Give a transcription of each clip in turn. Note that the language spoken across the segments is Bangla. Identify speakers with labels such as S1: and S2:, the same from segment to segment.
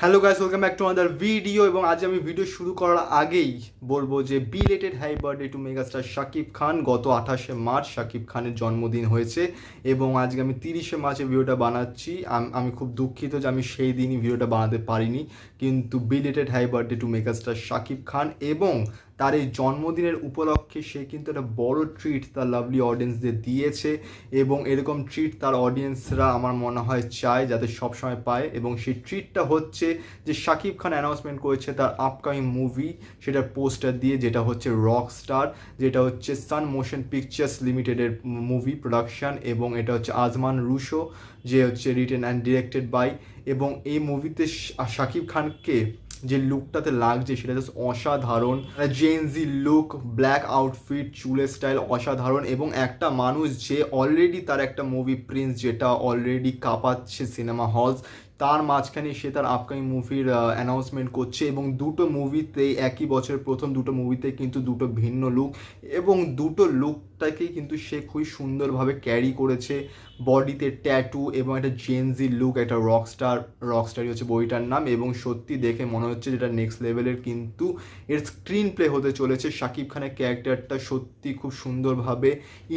S1: Hello guys, welcome back to another video. এবং আজ আমি ভিডিও শুরু করার আগেই বলবো যে belated happy birthday to megastar Shakib Khan. গত 28শে মার্চ শাকিব খানের জন্মদিন হয়েছে এবং আজকে আমি 30শে মার্চে ভিডিওটা বানাচ্ছি। আমি খুব দুঃখিত যে আমি সেই দিনই ভিডিওটা বানাতে পারিনি, কিন্তু belated happy birthday to megastar Shakib Khan. এবং তার এই জন্মদিনের উপলক্ষে সে কিন্তু একটা বড় ট্রিট তার লাভলি অডিয়েন্সদের দিয়েছে এবং এরকম ট্রিট তার অডিয়েন্সরা আমার মনে হয় চায় যাতে সবসময় পায়। এবং সেই ট্রিটটা হচ্ছে যে শাকিব খান অ্যানাউন্সমেন্ট করেছে তার আপকামিং মুভি, সেটার পোস্টার দিয়ে, যেটা হচ্ছে রকস্টার, যেটা হচ্ছে সান মোশন পিকচার্স লিমিটেডের মুভি প্রোডাকশন। এবং এটা হচ্ছে আজমান রুশো, যে হচ্ছে রিটেন অ্যান্ড ডিরেক্টেড বাই। এবং এই মুভিতে শাকিব খানকে যে লুকটাতে লাগছে সেটা জাস্ট অসাধারণ। জেনজি লুক, ব্ল্যাক আউটফিট, চুলের স্টাইল অসাধারণ। এবং একটা মানুষ যে অলরেডি তার একটা মুভি প্রিন্স, যেটা অলরেডি কাঁপাচ্ছে সিনেমা হলস, তার মাঝখানে সে তার আপকামিং মুভির অ্যানাউন্সমেন্ট করছে। এবং দুটো মুভিতেই একই বছরের প্রথম দুটো মুভিতে কিন্তু দুটো ভিন্ন লুক, এবং দুটো লুকটাকেই কিন্তু সে খুবই সুন্দরভাবে ক্যারি করেছে। বডিতে ট্যাটু এবং একটা জেনজি লুক, একটা রকস্টারই হচ্ছে বইটার নাম। এবং সত্যি দেখে মনে হচ্ছে যেটা নেক্সট লেভেলের কিন্তু এর স্ক্রিন প্লে হতে চলেছে। শাকিব খানের ক্যারেক্টারটা সত্যি খুব সুন্দরভাবে,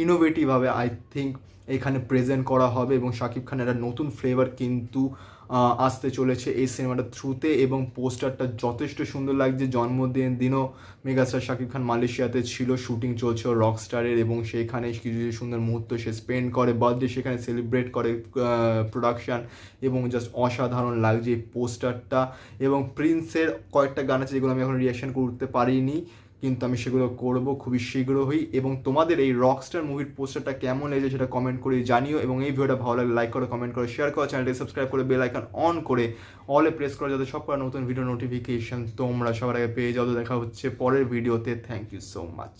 S1: ইনোভেটিভভাবে আই থিঙ্ক এখানে প্রেজেন্ট করা হবে। এবং শাকিব খানের একটা নতুন ফ্লেভার কিন্তু আসতে চলেছে এই সিনেমাটার থ্রুতে। এবং পোস্টারটা যথেষ্ট সুন্দর লাগছে। জন্মদিনও মেগাস্টার শাকিব খান মালয়েশিয়াতে ছিল, শুটিং চলছে রকস্টারের, এবং সেখানে কিছু সুন্দর মুহূর্ত সে স্পেন্ড করে, বার্থডে সেখানে সেলিব্রেট করে প্রোডাকশান। এবং জাস্ট অসাধারণ লাগছে এই পোস্টারটা। এবং প্রিন্সের কয়েকটা গান আছে যেগুলো আমি এখন রিয়াকশন করতে পারিনি, কিন্তু আমি সেগুলো করব খুবই শীঘ্রই। এবং তোমাদের এই রকস্টার মুভির পোস্টারটা কেমন লেগেছে সেটা কমেন্ট করে জানিও। এবং এই ভিডিওটা ভালো লাগলে লাইক করো, কমেন্ট করো, শেয়ার করো, চ্যানেলটি সাবস্ক্রাইব করে বেল আইকন অন করে অলে প্রেস করো, যাতে সব নতুন ভিডিও নোটিফিকেশন তোমরা সবার আগে পেয়ে যাও। তো দেখা হচ্ছে পরের ভিডিওতে। Thank you so much.